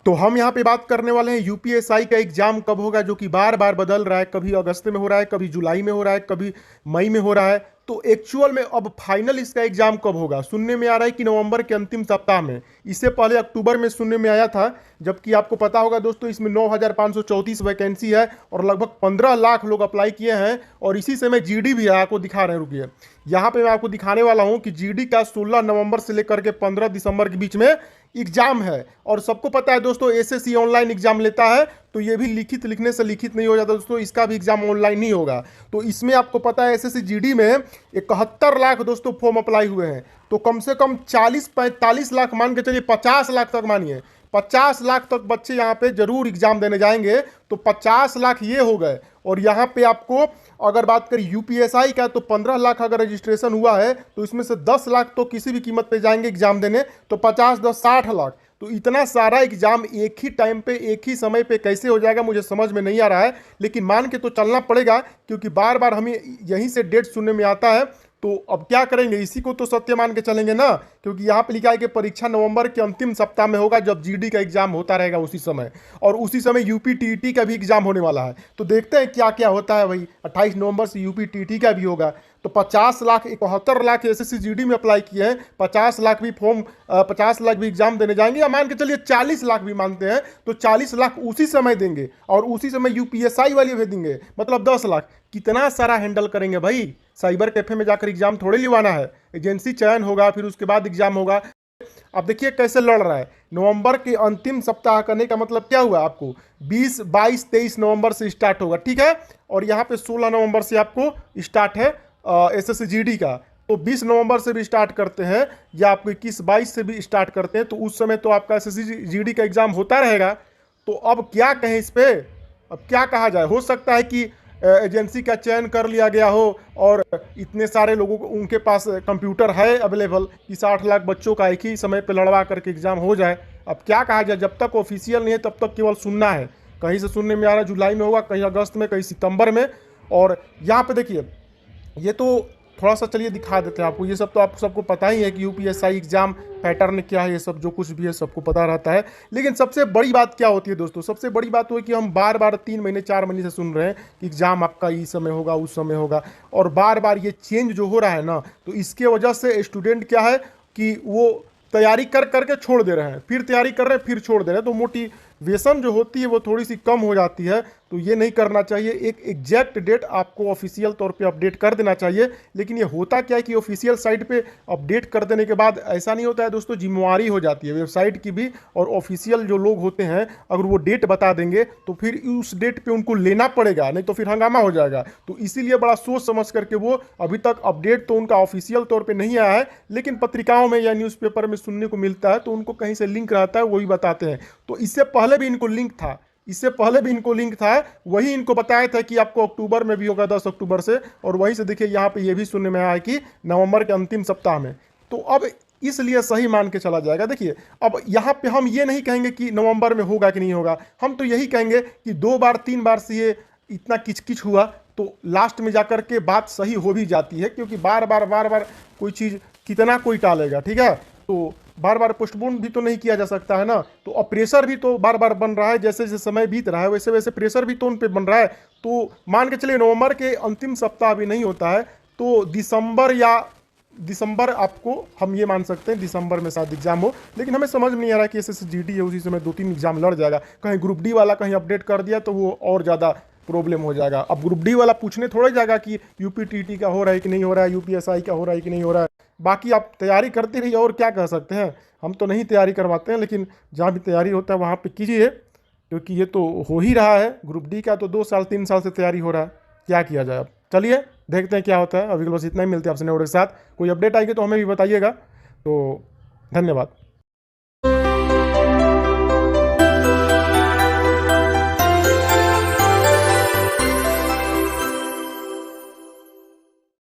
तो हम यहाँ पे बात करने वाले हैं यूपीएसआई का एग्जाम कब होगा, जो कि बार बार बदल रहा है। कभी अगस्त में हो रहा है, कभी जुलाई में हो रहा है, कभी मई में हो रहा है। तो एक्चुअल में अब फाइनल इसका एग्जाम कब होगा? सुनने में आ रहा है कि नवंबर के अंतिम सप्ताह में। इससे पहले अक्टूबर में सुनने में आया था, जबकि आपको पता होगा दोस्तों इसमें 9,534 वैकेंसी है और लगभग 15 लाख लोग अप्लाई किए हैं। और इसी समय जीडी भी है, आपको दिखा रहे हैं, रुकिए यहाँ पे मैं आपको दिखाने वाला हूँ कि जीडी का 16 नवंबर से लेकर के 15 दिसंबर के बीच में एग्जाम है। और सबको पता है दोस्तों एसएससी ऑनलाइन एग्जाम लेता है, तो ये भी लिखित लिखने से लिखित नहीं हो जाता दोस्तों, इसका भी एग्जाम ऑनलाइन ही होगा। तो इसमें आपको पता है एसएससी जीडी में 71 लाख दोस्तों फॉर्म अप्लाई हुए हैं। तो कम से कम 40-45 लाख मान के चलिए, 50 लाख तक मानिए, 50 लाख तक बच्चे यहाँ पे जरूर एग्जाम देने जाएंगे। तो 50 लाख ये हो गए। और यहाँ पे आपको अगर बात करें यूपीएसआई का, तो 15 लाख अगर रजिस्ट्रेशन हुआ है तो इसमें से 10 लाख तो किसी भी कीमत पे जाएंगे एग्जाम देने, तो 50 10 60 लाख। तो इतना सारा एग्जाम एक ही टाइम पे एक ही समय पे कैसे हो जाएगा मुझे समझ में नहीं आ रहा है, लेकिन मान के तो चलना पड़ेगा, क्योंकि बार बार हमें यहीं से डेट सुनने में आता है। तो अब क्या करेंगे, इसी को तो सत्य मान के चलेंगे ना, क्योंकि यहाँ पे लिखा है कि परीक्षा नवंबर के अंतिम सप्ताह में होगा, जब जीडी का एग्जाम होता रहेगा उसी समय। और उसी समय यूपी टीईटी का भी एग्जाम होने वाला है। तो देखते हैं क्या क्या होता है भाई। 28 नवंबर से यूपी टीईटी का भी होगा। तो 50 लाख 71 लाख एसएससी जीडी में अप्लाई किए हैं, 50 लाख भी फॉर्म 50 लाख भी एग्जाम देने जाएंगे, या मान के चलिए 40 लाख भी मानते हैं, तो 40 लाख उसी समय देंगे और उसी समय यूपीएसआई वाले भी देंगे, मतलब 10 लाख। कितना सारा हैंडल करेंगे भाई। साइबर कैफे में जाकर एग्जाम थोड़े लिवाना है, एजेंसी चयन होगा, फिर उसके बाद एग्जाम होगा। अब देखिए कैसे लड़ रहा है। नवंबर के अंतिम सप्ताह करने का मतलब क्या हुआ, आपको 20 22 23 नवंबर से स्टार्ट होगा, ठीक है। और यहाँ पे 16 नवंबर से आपको स्टार्ट है एसएससी जीडी का। तो 20 नवंबर से भी स्टार्ट करते हैं, या आपको 21-22 से भी स्टार्ट करते हैं, तो उस समय तो आपका एसएससी जीडी का एग्जाम होता रहेगा। तो अब क्या कहें इस पे, अब क्या कहा जाए। हो सकता है कि एजेंसी का चयन कर लिया गया हो और इतने सारे लोगों को उनके पास कंप्यूटर है अवेलेबल कि 60 लाख बच्चों का एक ही समय पे लड़वा करके एग्जाम हो जाए। अब क्या कहा जाए, जब तक ऑफिशियल नहीं है तब तक केवल सुनना है। कहीं से सुनने में आ रहा है जुलाई में होगा, कहीं अगस्त में, कहीं सितंबर में। और यहाँ पे देखिए ये तो थोड़ा सा चलिए दिखा देते हैं आपको। ये सब तो आप सबको पता ही है कि यूपीएसआई एग्जाम पैटर्न क्या है, ये सब जो कुछ भी है सबको पता रहता है। लेकिन सबसे बड़ी बात क्या होती है दोस्तों, सबसे बड़ी बात वो है कि हम बार बार 3 महीने 4 महीने से सुन रहे हैं कि एग्जाम आपका इस समय होगा उस समय होगा, और बार बार ये चेंज जो हो रहा है ना, तो इसके वजह से स्टूडेंट क्या है कि वो तैयारी कर करके छोड़ दे रहे हैं, फिर तैयारी कर रहे हैं, फिर छोड़ दे रहे हैं। तो मोटिवेशन जो होती है वो थोड़ी सी कम हो जाती है। तो ये नहीं करना चाहिए। एक एग्जैक्ट डेट आपको ऑफिशियल तौर पे अपडेट कर देना चाहिए। लेकिन ये होता क्या है कि ऑफिशियल साइट पे अपडेट कर देने के बाद ऐसा नहीं होता है दोस्तों, जिम्मेवारी हो जाती है वेबसाइट की भी, और ऑफिशियल जो लोग होते हैं अगर वो डेट बता देंगे तो फिर उस डेट पे उनको लेना पड़ेगा, नहीं तो फिर हंगामा हो जाएगा। तो इसीलिए बड़ा सोच समझ करके वो अभी तक अपडेट तो उनका ऑफिशियल तौर पर नहीं आया है, लेकिन पत्रिकाओं में या न्यूज़पेपर में सुनने को मिलता है, तो उनको कहीं से लिंक रहता है, वही बताते हैं। तो इससे पहले भी इनको लिंक था, वही इनको बताया था कि आपको अक्टूबर में भी होगा 10 अक्टूबर से। और वहीं से देखिए यहाँ पे ये भी सुनने में आया है कि नवंबर के अंतिम सप्ताह में। तो अब इसलिए सही मान के चला जाएगा। देखिए अब यहाँ पे हम ये नहीं कहेंगे कि नवंबर में होगा कि नहीं होगा, हम तो यही कहेंगे कि 2 बार 3 बार से ये इतना किचकिच हुआ, तो लास्ट में जाकर के बात सही हो भी जाती है, क्योंकि बार बार कोई चीज़ कितना कोई टालेगा, ठीक है। तो बार बार पोस्टपोन भी तो नहीं किया जा सकता है ना। तो अब प्रेशर भी तो बार बार बन रहा है, जैसे जैसे समय बीत रहा है वैसे वैसे प्रेशर भी तो उन पे बन रहा है। तो मान के चलिए नवंबर के अंतिम सप्ताह भी नहीं होता है, तो दिसंबर आपको हम ये मान सकते हैं, दिसंबर में शायद एग्जाम हो। लेकिन हमें समझ में नहीं आ रहा कि एसएससी जीडी है, उसी समय 2-3 एग्जाम लड़ जाएगा। कहीं ग्रुप डी वाला कहीं अपडेट कर दिया तो वो और ज़्यादा प्रॉब्लम हो जाएगा। अब ग्रुप डी वाला पूछने थोड़ा जाएगा कि यूपी टीटी का हो रहा है कि नहीं हो रहा है, यूपीएसआई का हो रहा है कि नहीं हो रहा है। बाकी आप तैयारी करते रहिए, और क्या कह सकते हैं। हम तो नहीं तैयारी करवाते हैं, लेकिन जहाँ भी तैयारी होता है वहाँ पे कीजिए, क्योंकि ये तो हो ही रहा है। ग्रुप डी का तो 2 साल 3 साल से तैयारी हो रहा है, क्या किया जाए। अब चलिए देखते हैं क्या होता है। अभी बस इतना ही, मिलते हैं आपसे नए वीडियो के साथ। कोई अपडेट आएगी तो हमें भी बताइएगा। तो धन्यवाद।